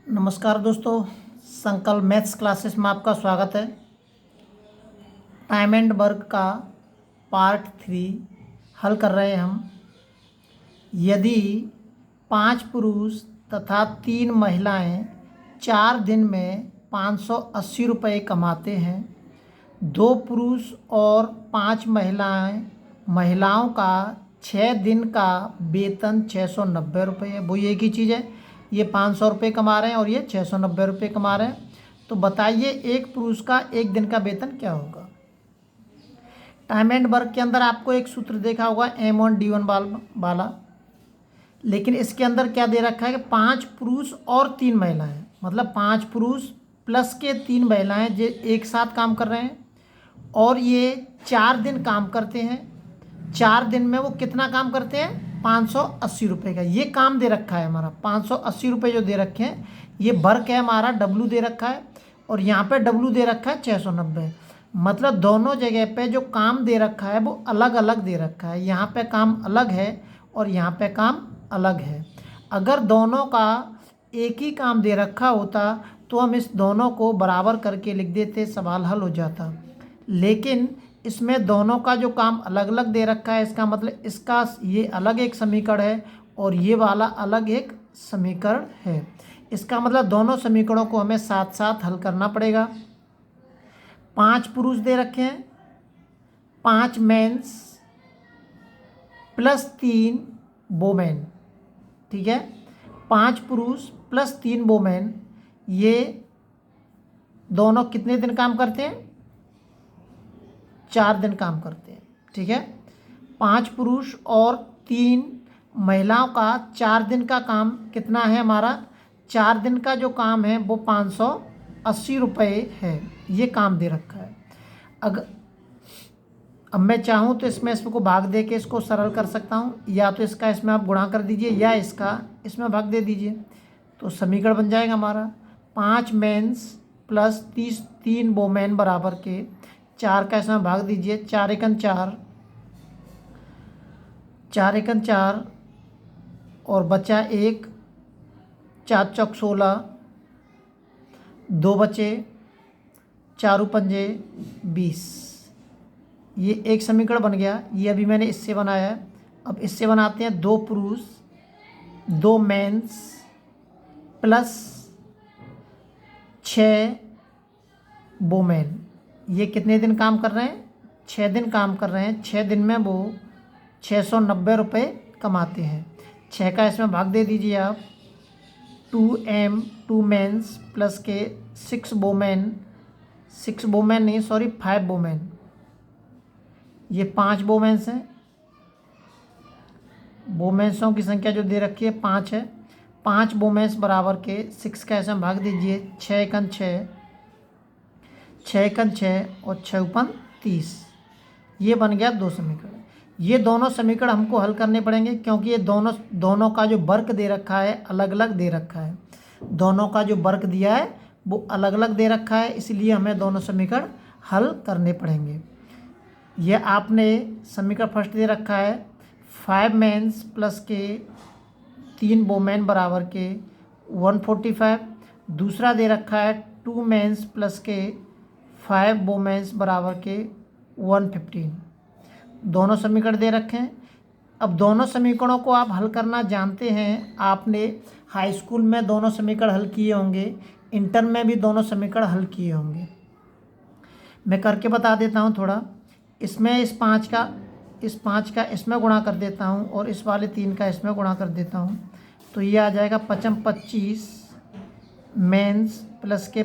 नमस्कार दोस्तों, संकल्प मैथ्स क्लासेस में आपका स्वागत है। टाइम एंड वर्क का पार्ट 3 हल कर रहे हैं हम। यदि 5 पुरुष तथा 3 महिलाएं 4 दिन में 580 रुपये कमाते हैं, 2 पुरुष और 5 महिलाओं का 6 दिन का वेतन 690 रुपये है। वो एक ही चीज़ है, ये 500 रुपये कमा रहे हैं और ये 690 रुपये कमा रहे हैं। तो बताइए एक पुरुष का एक दिन का वेतन क्या होगा। टाइम एंड वर्क के अंदर आपको एक सूत्र देखा होगा M1D1 वाला, लेकिन इसके अंदर क्या दे रखा है कि 5 पुरुष और 3 महिलाएं, मतलब 5 पुरुष प्लस के 3 महिलाएं जो एक साथ काम कर रहे हैं और ये 4 दिन काम करते हैं। 4 दिन में वो कितना काम करते हैं? 580 रुपये का ये काम दे रखा है हमारा। 580 रुपये जो दे रखे हैं, ये वर्क है हमारा, W दे रखा है और यहाँ पे W दे रखा है 690। मतलब दोनों जगह पे जो काम दे रखा है वो अलग अलग दे रखा है। यहाँ पे काम अलग है और यहाँ पे काम अलग है। अगर दोनों का एक ही काम दे रखा होता तो हम इस दोनों को बराबर करके लिख देते, सवाल हल हो जाता। लेकिन इसमें दोनों का जो काम अलग अलग दे रखा है, इसका मतलब इसका ये अलग एक समीकरण है और ये वाला अलग एक समीकरण है। इसका मतलब दोनों समीकरणों को हमें साथ साथ हल करना पड़ेगा। 5 पुरुष दे रखे हैं, 5 मेंस प्लस 3 वोमेन, ठीक है। 5 पुरुष प्लस 3 वोमेन, ये दोनों कितने दिन काम करते हैं? 4 दिन काम करते हैं, ठीक है। 5 पुरुष और 3 महिलाओं का 4 दिन का काम कितना है हमारा? 4 दिन का जो काम है वो 580 रुपये है। ये काम दे रखा है। अब मैं चाहूँ तो इसको भाग दे के इसको सरल कर सकता हूँ, या तो इसका इसमें आप गुणा कर दीजिए या इसका इसमें भाग दे दीजिए, तो समीकरण बन जाएगा हमारा 5 मेंस प्लस 3 वोमेन बराबर के 4 का इसमें भाग दीजिए। 4 एकन 4, 4 एकन 4 और बचा 1, 4 चौक 16, 2 बचे, 4 पंजे 20। ये एक समीकरण बन गया। ये अभी मैंने इससे बनाया है। अब इससे बनाते हैं 2 पुरुष 2 मेंस प्लस 6 वोमेन। ये कितने दिन काम कर रहे हैं? 6 दिन काम कर रहे हैं। 6 दिन में वो 690 रुपये कमाते हैं। 6 का इसमें भाग दे दीजिए आप। 2 मेंस प्लस के 5 वोमेन, ये 5 वोमेंस हैं। वोमेंसों की संख्या जो दे रखी है 5 है। 5 वोमेंस बराबर के 6 का इसमें भाग दीजिए। 6 एकन 6, 6 एकन 6 और 6 ऊपन 30। ये बन गया 2 समीकरण। ये दोनों समीकरण हमको हल करने पड़ेंगे क्योंकि ये दोनों का जो वर्क दे रखा है अलग अलग दे रखा है। दोनों का जो वर्क दिया है वो अलग अलग दे रखा है, इसलिए हमें दोनों समीकरण हल करने पड़ेंगे। यह आपने समीकरण फर्स्ट दे रखा है 5 मेंस प्लस के 3 वोमेन बराबर के 145। दूसरा दे रखा है 2 मेंस प्लस के 5 वोमेंस बराबर के 115। दोनों समीकरण दे रखे हैं। अब दोनों समीकरणों को आप हल करना जानते हैं। आपने हाई स्कूल में दोनों समीकरण हल किए होंगे, इंटर में भी दोनों समीकरण हल किए होंगे। मैं करके बता देता हूँ थोड़ा। इसमें इस 5 का इसमें गुणा कर देता हूँ और इस वाले 3 का इसमें गुणा कर देता हूँ, तो ये आ जाएगा 25 मेंस प्लस के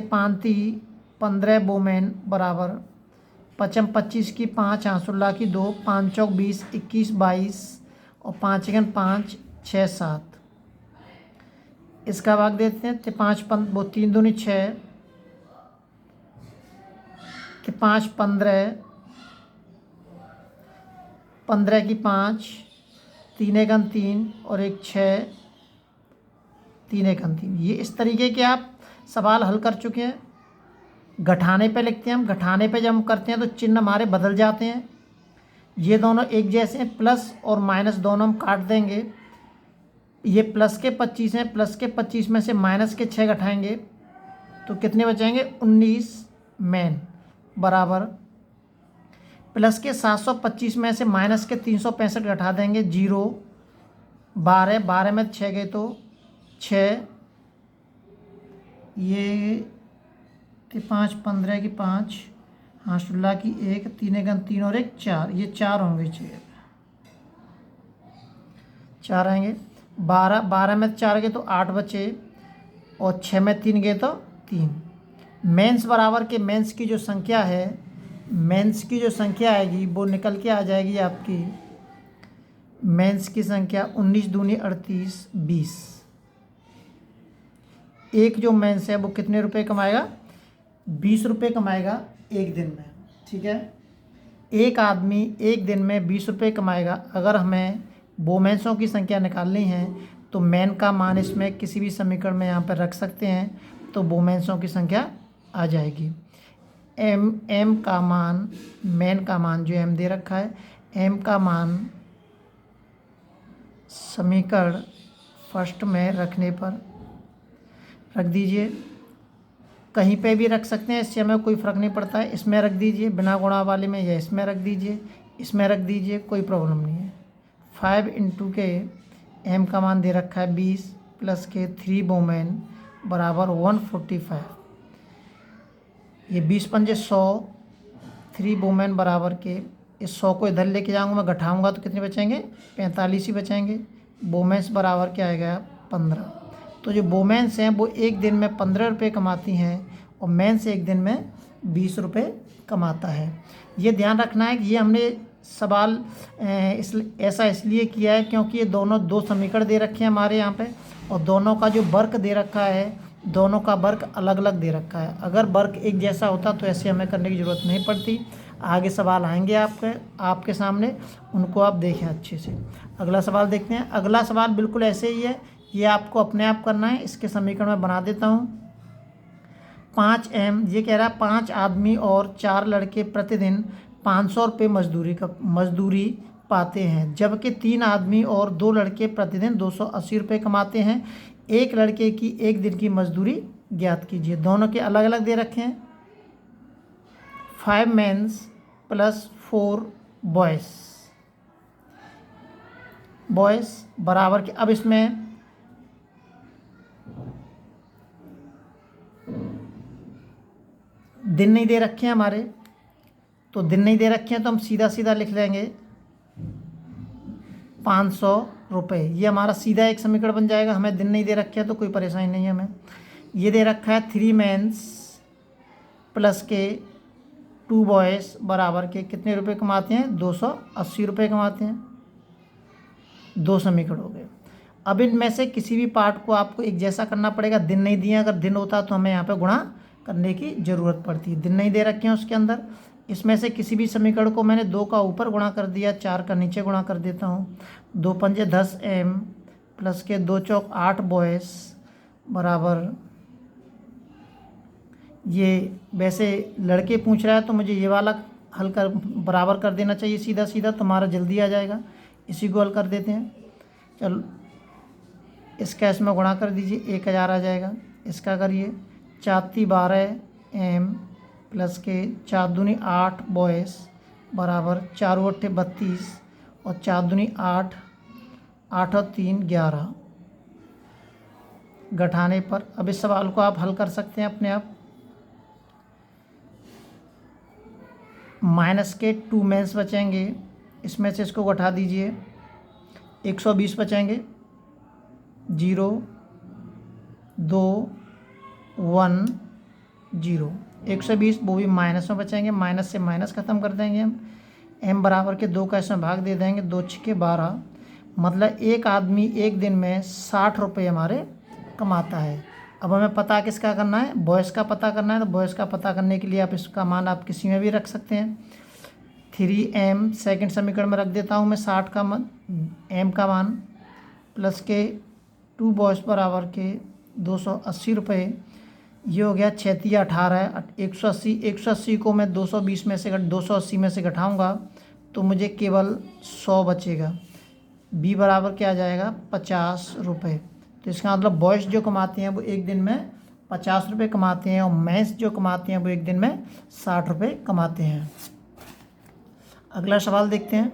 15 वोमेन बराबर 25 की 5, 8 की 2, 5 चौक 20, 21 22 और 5 एकन 5, 6 7। इसका भाग देते हैं। 3 दूनी 6, 5 15, 15 की 5, 3 एकन 3 और 1 6, 3 एकन 3। ये इस तरीके के आप सवाल हल कर चुके हैं। घटाने पे लिखते हैं हम। घटाने पे जब हम करते हैं तो चिन्ह हमारे बदल जाते हैं। ये दोनों एक जैसे हैं, प्लस और माइनस दोनों हम काट देंगे। ये प्लस के 25 हैं, प्लस के 25 में से माइनस के 6 घटाएंगे तो कितने बचेंगे 19 मैन बराबर प्लस के 725 में से माइनस के 365 घटा देंगे 0 12 12 में 6 गए तो 6 ये 5 15 की 5 हाँ 16 की 1 3 गन 3 और 1 4 ये 4 होंगे 4 आएंगे 12 12 में 4 गए तो 8 बचे और 6 में 3 गए तो 3 मेंस बराबर के मेंस की जो संख्या है मेंस की जो संख्या आएगी वो निकल के आ जाएगी आपकी मेंस की संख्या 19 दूनी 38 20 एक जो मेंस है वो कितने रुपए कमाएगा 20 रुपये कमाएगा एक दिन में। ठीक है, एक आदमी एक दिन में 20 रुपये कमाएगा। अगर हमें वोमेंसों की संख्या निकालनी है तो मैन का मान इसमें किसी भी समीकरण में यहाँ पर रख सकते हैं तो वोमेंसों की संख्या आ जाएगी। एम का मान मैन का मान जो एम दे रखा है एम का मान समीकरण फर्स्ट में रखने पर रख दीजिए, कहीं पे भी रख सकते हैं, इससे हमें कोई फ़र्क नहीं पड़ता है। इसमें रख दीजिए बिना गुणा वाले में, या इसमें रख दीजिए, इसमें रख दीजिए, कोई प्रॉब्लम नहीं है। 5 इंटू के एम का मान दे रखा है 20 प्लस के 3 वोमेन बराबर 145। ये 20 पंजे 100 3 वोमेन बराबर के इस 100 को इधर लेके जाऊँगा मैं, घटाऊँगा तो कितने बचेंगे 45 ही बचेंगे। वोमेंस बराबर क्या आएगा 15। तो जो वोमेंस हैं वो एक दिन में 15 रुपये कमाती हैं और मेंस एक दिन में 20 रुपये कमाता है। ये ध्यान रखना है कि ये हमने सवाल ऐसा इसलिए किया है क्योंकि ये दोनों दो समीकरण दे रखे हैं हमारे यहाँ पे और दोनों का जो वर्क दे रखा है दोनों का वर्क अलग अलग दे रखा है। अगर वर्क एक जैसा होता तो ऐसे हमें करने की ज़रूरत नहीं पड़ती। आगे सवाल आएंगे आपके सामने, उनको आप देखें अच्छे से। अगला सवाल देखते हैं। अगला सवाल बिल्कुल ऐसे ही है, ये आपको अपने आप करना है। इसके समीकरण में बना देता हूँ। 5m ये कह रहा है 5 आदमी और 4 लड़के प्रतिदिन 500 रुपये मजदूरी पाते हैं, जबकि 3 आदमी और 2 लड़के प्रतिदिन 280 रुपये कमाते हैं। एक लड़के की एक दिन की मजदूरी ज्ञात कीजिए। दोनों के अलग अलग दे रखे हैं। 5 मेंस प्लस 4 बॉयज़ बराबर के, अब इसमें दिन नहीं दे रखे हैं हमारे, तो दिन नहीं दे रखे हैं तो हम सीधा सीधा लिख लेंगे 500 रुपये। ये हमारा सीधा एक समीकरण बन जाएगा। हमें दिन नहीं दे रखे हैं तो कोई परेशानी नहीं है हमें। ये दे रखा है 3 मेंस प्लस के 2 बॉयज़ बराबर के कितने रुपए कमाते हैं 280 रुपये कमाते हैं। दो समीकरण हो गए। अब इनमें से किसी भी पार्ट को आपको एक जैसा करना पड़ेगा। दिन नहीं दिए, अगर दिन होता तो हमें यहाँ पे गुणा करने की ज़रूरत पड़ती है। दिन नहीं दे रखे हैं उसके अंदर। इसमें से किसी भी समीकरण को मैंने 2 का ऊपर गुणा कर दिया, 4 का नीचे गुणा कर देता हूँ। 2 पंजे 10 एम प्लस के 2 चौक 8 बॉयज़ बराबर, ये वैसे लड़के पूछ रहा है तो मुझे ये वाला हल कर बराबर कर देना चाहिए सीधा सीधा, तुम्हारा जल्दी आ जाएगा। इसी को हल कर देते हैं। चलो इसका इसमें गुणा कर दीजिए, 1000 आ जाएगा। इसका करिए 4 12 एम प्लस के 4 दूनी 8 बॉयज़ बराबर 4 8 32 और 4 दूनी 8 8 और 3 11 घटाने पर। अब इस सवाल को आप हल कर सकते हैं अपने आप। माइनस के 2 मेंस बचेंगे, इसमें से इसको घटा दीजिए, 120 बचेंगे। 0 2 1 0 120 वो भी माइनस में बचेंगे। माइनस से माइनस ख़त्म कर देंगे हम। m बराबर के 2 का इसमें भाग दे देंगे, 2 6 12। मतलब एक आदमी एक दिन में 60 रुपये हमारे कमाता है। अब हमें पता किसका करना है, बॉयज़ का पता करना है। तो बॉयज़ का पता करने के लिए आप इसका मान आप किसी में भी रख सकते हैं। 3m सेकंड समीकरण में रख देता हूँ मैं 60 का मान, m का मान प्लस के 2 बॉयज़ बराबर के 280 रुपये। ये हो गया 6 3 18 180 को मैं 280 में से घटाऊँगा तो मुझे केवल 100 बचेगा। बी बराबर क्या आ जाएगा 50 रुपये। तो इसका मतलब बॉयज़ जो कमाते हैं वो एक दिन में 50 रुपये कमाते हैं और मेंस जो कमाते हैं वो एक दिन में 60 रुपये कमाते हैं। अगला सवाल देखते हैं।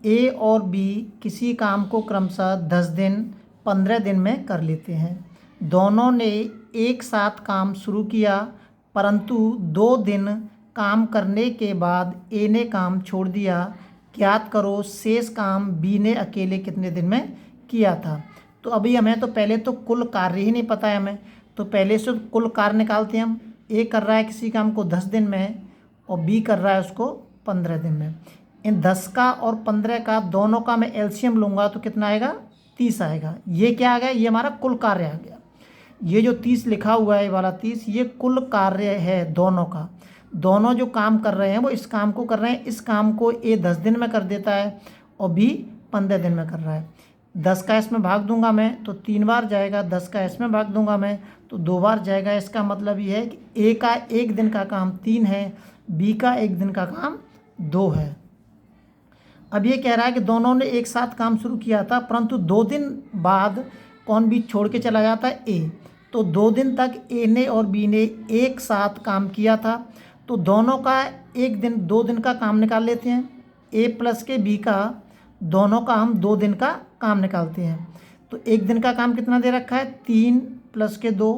ए और बी किसी काम को क्रमशः 10 दिन 15 दिन में कर लेते हैं। दोनों ने एक साथ काम शुरू किया, परंतु 2 दिन काम करने के बाद ए ने काम छोड़ दिया। ज्ञात करो शेष काम बी ने अकेले कितने दिन में किया था। तो अभी हमें तो पहले तो कुल कार्य ही नहीं पता है हमें, तो पहले से कुल कार्य निकालते हैं हम। ए कर रहा है किसी काम को 10 दिन में और बी कर रहा है उसको 15 दिन में। इन 10 का और 15 का दोनों का मैं एलसीएम लूँगा तो कितना आएगा 30 आएगा। ये क्या आ गया, ये हमारा कुल कार्य आ गया। ये जो 30 लिखा हुआ है ये वाला 30 ये कुल कार्य है दोनों का। दोनों जो काम कर रहे हैं वो इस काम को कर रहे हैं। इस काम को ए 10 दिन में कर देता है और बी 15 दिन में कर रहा है। 10 का इसमें भाग दूंगा मैं तो 3 बार जाएगा, 10 का इसमें भाग दूंगा मैं तो 2 बार जाएगा। इसका मतलब ये है कि ए का एक दिन का काम 3 है, बी का एक दिन का काम 2 है। अब ये कह रहा है कि दोनों ने एक साथ काम शुरू किया था, परंतु 2 दिन बाद कौन बीच छोड़ के चला जाता है ए। तो 2 दिन तक ए ने और बी ने एक साथ काम किया था, तो दोनों का एक दिन 2 दिन का काम निकाल लेते हैं। ए प्लस के बी का दोनों का हम 2 दिन का काम निकालते हैं। तो एक दिन का काम कितना दे रखा है 3 प्लस के 2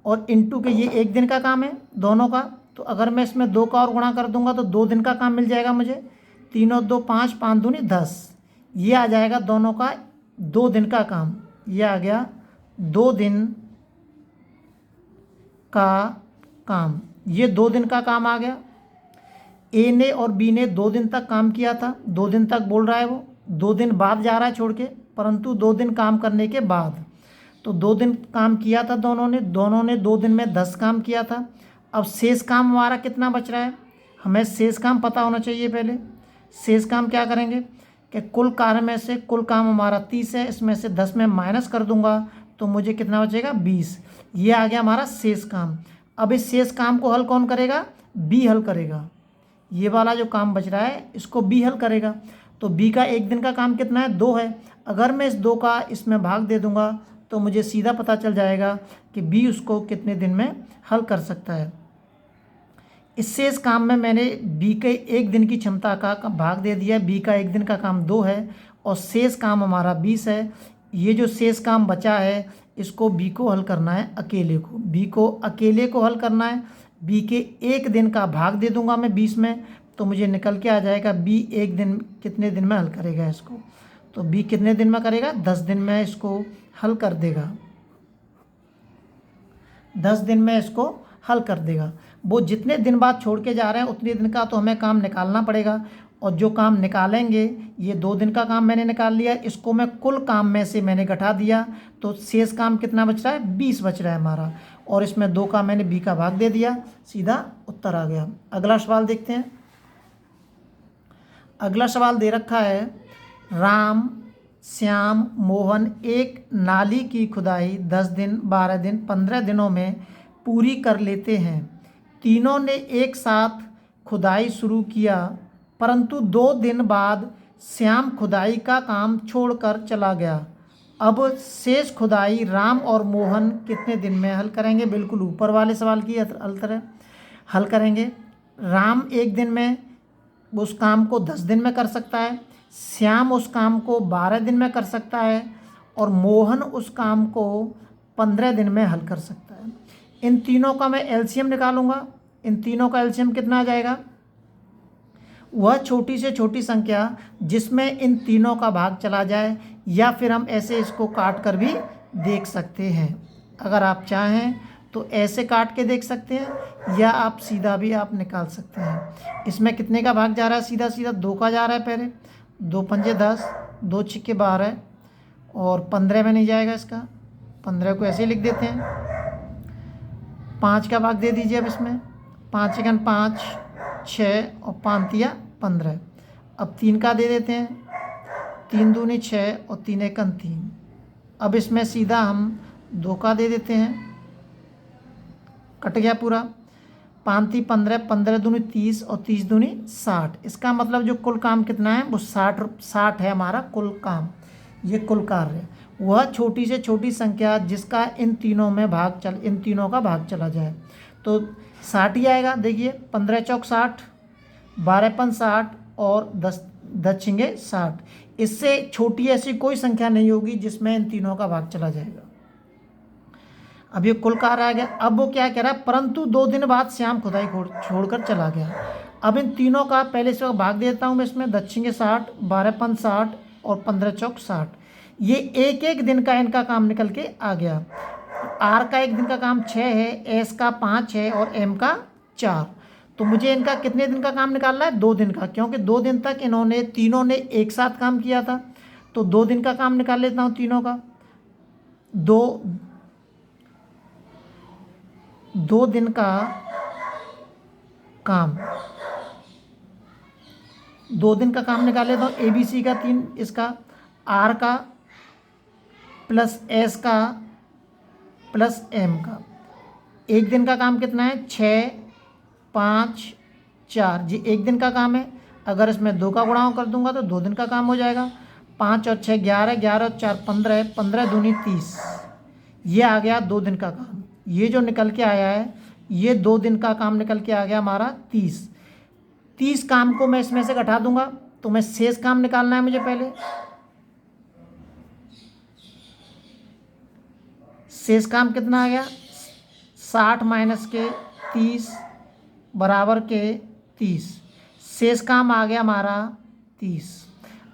और इंटू के ये एक दिन का काम है दोनों का। तो अगर मैं इसमें 2 का और गुणा कर दूंगा तो 2 दिन का काम मिल जाएगा मुझे। 3 और 2 5, 5 दूनी 10। ये आ जाएगा दोनों का 2 दिन का काम। ये आ गया 2 दिन का काम। ये 2 दिन का काम आ गया। ए ने और बी ने 2 दिन तक काम किया था। 2 दिन तक बोल रहा है वो, 2 दिन बाद जा रहा है छोड़ के, परंतु 2 दिन काम करने के बाद। तो 2 दिन काम किया था दोनों ने 2 दिन में 10 काम किया था। अब शेष काम हमारा कितना बच रहा है, हमें शेष काम पता होना चाहिए। पहले शेष काम क्या करेंगे कि कुल कार्य में से कुल काम हमारा 30 है, इसमें से 10 में माइनस कर दूंगा तो मुझे कितना बचेगा 20। ये आ गया हमारा शेष काम। अब इस शेष काम को हल कौन करेगा, बी हल करेगा। ये वाला जो काम बच रहा है इसको बी हल करेगा। तो बी का एक दिन का काम कितना है 2 है। अगर मैं इस 2 का इसमें भाग दे दूंगा तो मुझे सीधा पता चल जाएगा कि बी उसको कितने दिन में हल कर सकता है। इस शेष काम में मैंने बी के एक दिन की क्षमता का भाग दे दिया। बी का एक दिन का काम 2 है और शेष काम हमारा 20 है। ये जो शेष काम बचा है इसको बी को हल करना है अकेले को। बी को अकेले को हल करना है। बी के एक दिन का भाग दे दूंगा मैं 20 में तो मुझे निकल के आ जाएगा बी एक दिन कितने दिन में हल करेगा इसको। तो बी कितने दिन में करेगा 10 दिन में इसको हल कर देगा। 10 दिन में इसको हल कर देगा। वो जितने दिन बाद छोड़ के जा रहे हैं उतने दिन का तो हमें काम निकालना पड़ेगा और जो काम निकालेंगे ये 2 दिन का काम मैंने निकाल लिया, इसको मैं कुल काम में से मैंने घटा दिया तो शेष काम कितना बच रहा है 20 बच रहा है हमारा। और इसमें 2 का मैंने बी का भाग दे दिया, सीधा उत्तर आ गया। अगला सवाल देखते हैं। अगला सवाल दे रखा है राम, श्याम, मोहन एक नाली की खुदाई 10 दिन, 12 दिन, 15 दिनों में पूरी कर लेते हैं। तीनों ने एक साथ खुदाई शुरू किया, परंतु 2 दिन बाद श्याम खुदाई का काम छोड़कर चला गया। अब शेष खुदाई राम और मोहन कितने दिन में हल करेंगे। बिल्कुल ऊपर वाले सवाल की तरह हल करेंगे। राम एक दिन में उस काम को 10 दिन में कर सकता है, श्याम उस काम को 12 दिन में कर सकता है और मोहन उस काम को 15 दिन में हल कर सकता है। इन तीनों का मैं एलसीएम निकालूंगा। इन तीनों का एलसीएम कितना आ जाएगा, वह छोटी से छोटी संख्या जिसमें इन तीनों का भाग चला जाए, या फिर हम ऐसे इसको काट कर भी देख सकते हैं। अगर आप चाहें तो ऐसे काट के देख सकते हैं या आप सीधा भी आप निकाल सकते हैं। इसमें कितने का भाग जा रहा है, सीधा सीधा 2 का जा रहा है। पहले 2 पंजे 10, 2 छिक्के 12 और 15 में नहीं जाएगा इसका, 15 को ऐसे ही लिख देते हैं। 5 का भाग दे दीजिए अब इसमें, 5 एकन 5, 6 और 5 तिया 15। अब 3 का दे देते हैं, 3 दूनी 6 और 3 एकन 3। अब इसमें सीधा हम 2 का दे देते हैं, कट गया पूरा। 5 15, 15 दूनी 30 और 30 दूनी 60। इसका मतलब जो कुल काम कितना है वो 60 है हमारा कुल काम। ये कुल कार्य वह छोटी से छोटी संख्या जिसका इन तीनों का भाग चला जाए तो 60 ही आएगा। देखिए 15 चौक 60, 12 पंच 60 और 10 छिंगे 60। इससे छोटी ऐसी कोई संख्या नहीं होगी जिसमें इन तीनों का भाग चला जाएगा। अब ये कुल कार्य आ गया। अब वो क्या कह रहा है, परंतु 2 दिन बाद श्याम खुदाई छोड़कर चला गया। अब इन तीनों का पहले से भाग देता हूँ मैं इसमें। 10 छिंगे 60, 12 पंच 60 और 15 चौक 60। ये एक एक दिन का इनका काम निकल के आ गया। आर का एक दिन का काम 6 है, एस का 5 है और एम का 4। तो मुझे इनका कितने दिन का काम निकालना है, 2 दिन का, क्योंकि 2 दिन तक तीनों ने एक साथ काम किया था। तो 2 दिन का काम निकाल लेता हूँ तीनों का। 2 दिन का काम 2 दिन का काम निकाल लेता हूँ। ए बी सी का 3, इसका आर का प्लस एस का प्लस एम का। एक दिन का काम कितना है, 6 5 4 जी, एक दिन का काम है। अगर इसमें 2 का गुणा कर दूंगा तो 2 दिन का काम हो जाएगा। 5 और 6 11, 11 और 4 15, 15 दूनी 30। ये आ गया 2 दिन का काम। ये जो निकल के आया है ये 2 दिन का काम निकल के आ गया हमारा 30 काम को मैं इसमें से घटा दूंगा तो मैं शेष काम निकालना है मुझे पहले। शेष काम कितना आ गया, 60 माइनस के 30 बराबर के 30। शेष काम आ गया हमारा 30।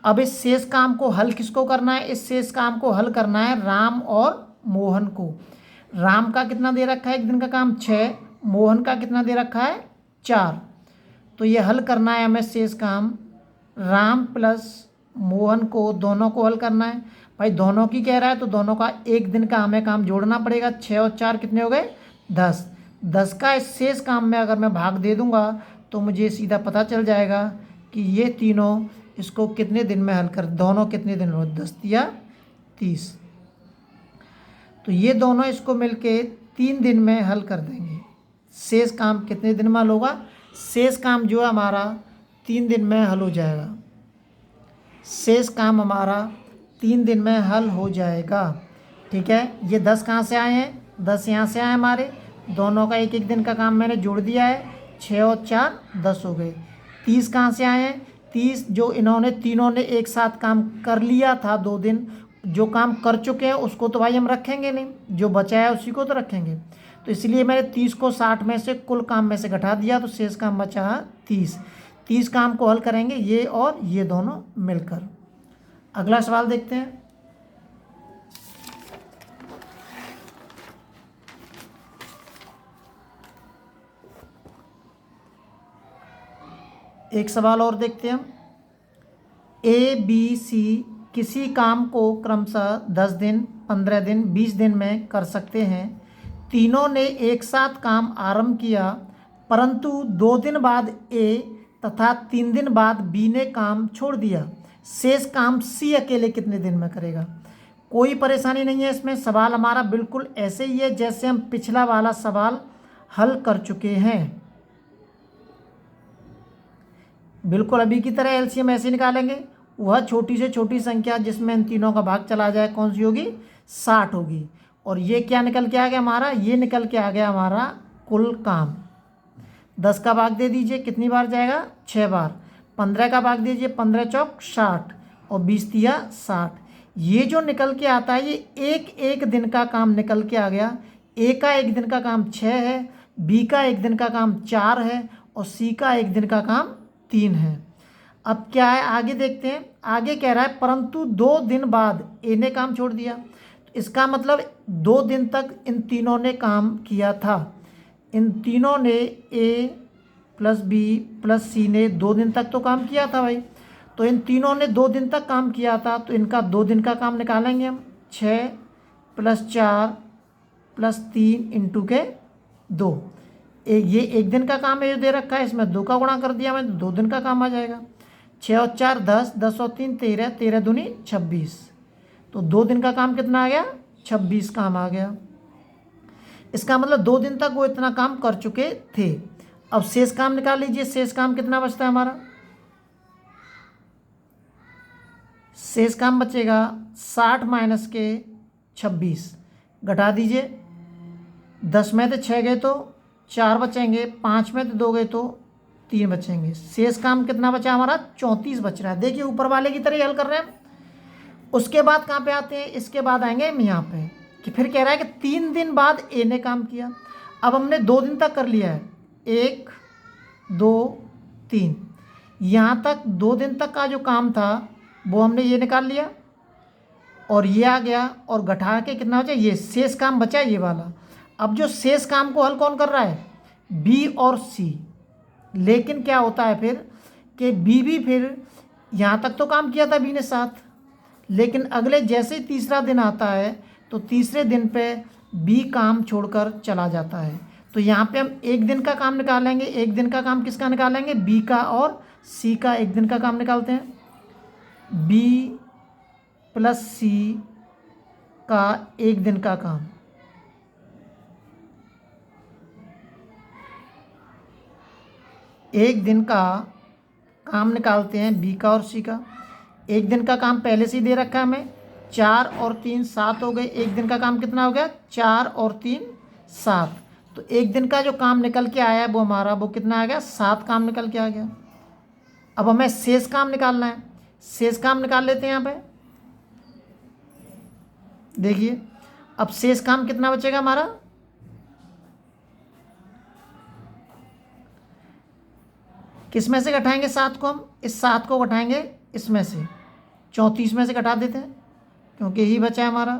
अब इस शेष काम को हल किसको करना है, इस शेष काम को हल करना है राम और मोहन को। राम का कितना दे रखा है, एक दिन का काम 6, मोहन का कितना दे रखा है 4। तो ये हल करना है हमें शेष काम। राम प्लस मोहन को दोनों को हल करना है। भाई दोनों की कह रहा है तो दोनों का एक दिन का हमें काम जोड़ना पड़ेगा। 6 और 4 कितने हो गए 10। 10 का इस शेष काम में अगर मैं भाग दे दूंगा तो मुझे सीधा पता चल जाएगा कि ये तीनों इसको कितने दिन में हल कर, दोनों कितने दिन में, 10 या 30। तो ये दोनों इसको मिलके 3 दिन में हल कर देंगे। शेष काम कितने दिन में हल होगा, शेष काम जो है हमारा 3 दिन में हल हो जाएगा। शेष काम हमारा 3 दिन में हल हो जाएगा। ठीक है, ये 10 कहाँ से आए हैं, 10 यहाँ से आए हमारे। दोनों का एक एक दिन का काम मैंने जोड़ दिया है। 6 और 4 10 हो गए। 30 कहाँ से आए हैं, 30 जो तीनों ने एक साथ काम कर लिया था 2 दिन, जो काम कर चुके हैं उसको तो भाई हम रखेंगे नहीं, जो बचा है उसी को तो रखेंगे। तो इसलिए मैंने 30 को 60 में से कुल काम में से घटा दिया तो शेष काम बचा 30। 30 काम को हल करेंगे ये और ये दोनों मिलकर। अगला सवाल देखते हैं। एक सवाल और देखते हैं हम। ए बी सी किसी काम को क्रमशः 10 दिन 15 दिन 20 दिन में कर सकते हैं। तीनों ने एक साथ काम आरंभ किया, परंतु 2 दिन बाद ए तथा 3 दिन बाद बी ने काम छोड़ दिया। शेष काम सी अकेले कितने दिन में करेगा। कोई परेशानी नहीं है इसमें। सवाल हमारा बिल्कुल ऐसे ही है जैसे हम पिछला वाला सवाल हल कर चुके हैं। बिल्कुल अभी की तरह एलसीएम ऐसे निकालेंगे। वह छोटी से छोटी संख्या जिसमें इन तीनों का भाग चला जाए कौन सी होगी, 60 होगी। और ये क्या निकल के आ गया हमारा, ये निकल के आ गया हमारा कुल काम। 10 का भाग दे दीजिए, कितनी बार जाएगा, 6 बार। 15 का भाग दीजिए, 15 चौक 60 और 20 तिया 60। ये जो निकल के आता है ये एक एक दिन का काम निकल के आ गया। ए का एक दिन का काम 6 है, बी का एक दिन का काम 4 है और सी का एक दिन का काम 3 है। अब क्या है आगे देखते हैं। आगे कह रहा है परंतु 2 दिन बाद ए ने काम छोड़ दिया। तो इसका मतलब 2 दिन तक इन तीनों ने काम किया था। इन तीनों ने ए प्लस बी प्लस सी ने 2 दिन तक तो काम किया था भाई। तो इन तीनों ने 2 दिन तक काम किया था तो इनका 2 दिन का काम निकालेंगे हम। 6 + 4 + 3 इंटू के 2। ये एक दिन का काम है जो दे रखा है, इसमें 2 का गुणा कर दिया मैं तो 2 दिन का काम आ जाएगा। 6 और 4 10, 10 और 3 13, 13 दूनी 26। तो 2 दिन का काम कितना आ गया, 26 काम आ गया। इसका मतलब 2 दिन तक वो इतना काम कर चुके थे। अब शेष काम निकाल लीजिए। शेष काम कितना बचता है हमारा? शेष काम बचेगा 60 माइनस के 26, घटा दीजिए। 10 में से 6 गए तो 4 बचेंगे, 5 में से 2 गए तो 3 बचेंगे। शेष काम कितना बचा हमारा? 34 बच रहा है। देखिए ऊपर वाले की तरह हल कर रहे हैं। उसके बाद कहाँ पे आते हैं? इसके बाद आएंगे हम यहाँ पे कि फिर कह रहा है कि 3 दिन बाद ए ने काम किया। अब हमने 2 दिन तक कर लिया है, 1 2 3, यहाँ तक 2 दिन तक का जो काम था वो हमने ये निकाल लिया और ये आ गया, और घटा के कितना बचा? ये शेष काम बचा ये वाला। अब जो शेष काम को हल कौन कर रहा है? बी और सी। लेकिन क्या होता है फिर कि बी भी फिर यहाँ तक तो काम किया था बी ने 7, लेकिन अगले जैसे ही तीसरा दिन आता है तो तीसरे दिन पे बी काम छोड़कर चला जाता है। तो यहाँ पे हम एक दिन का काम निकालेंगे। एक दिन का काम किसका निकालेंगे? बी का और सी का एक दिन का काम निकालते हैं। बी प्लस सी का एक दिन का काम, एक दिन का काम निकालते हैं बी का और सी का। एक दिन का काम पहले से ही दे रखा है हमें, 4 और 3 7 हो गए। एक दिन का काम कितना हो गया? 4 और 3 7। तो एक दिन का जो काम निकल के आया है वो हमारा वो कितना आ गया? 7 काम निकल के आ गया। अब हमें शेष काम निकालना है। शेष काम निकाल लेते हैं यहाँ पे। देखिए अब शेष काम कितना बचेगा हमारा? किस में से घटाएंगे 7 को? हम इस 7 को घटाएंगे इसमें से, 34 में से घटा देते हैं क्योंकि यही बचा है हमारा।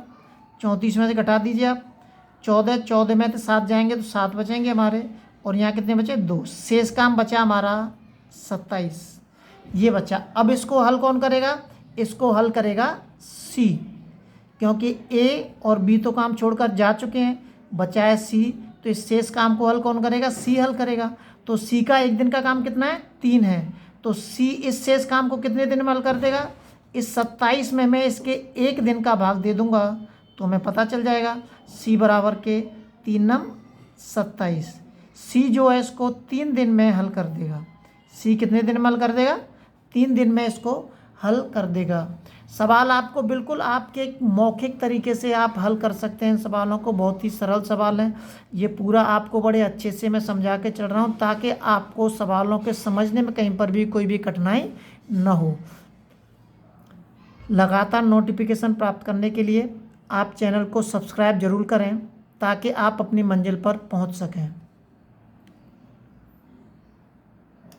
34 में से घटा दीजिए आप। 14 में से 7 जाएंगे तो 7 बचेंगे हमारे, और यहाँ कितने बचे? 2। शेष काम बचा हमारा 27, ये बचा। अब इसको हल कौन करेगा? इसको हल करेगा सी, क्योंकि ए और बी तो काम छोड़कर जा चुके हैं, बचा है सी। तो इस शेष काम को हल कौन करेगा? सी हल करेगा। तो सी का एक दिन का काम कितना है? 3 है। तो सी इस शेष काम को कितने दिन में हल कर देगा? इस 27 में मैं इसके एक दिन का भाग दे दूंगा तो हमें पता चल जाएगा सी बराबर के 3 नम 27। सी जो है इसको 3 दिन में हल कर देगा। सी कितने दिन में हल कर देगा? 3 दिन में इसको हल कर देगा। सवाल आपको बिल्कुल आपके एक मौखिक तरीके से आप हल कर सकते हैं इन सवालों को। बहुत ही सरल सवाल हैं। ये पूरा आपको बड़े अच्छे से मैं समझा के चल रहा हूँ ताकि आपको सवालों के समझने में कहीं पर भी कोई भी कठिनाई न हो। लगातार नोटिफिकेशन प्राप्त करने के लिए आप चैनल को सब्सक्राइब ज़रूर करें ताकि आप अपनी मंजिल पर पहुँच सकें।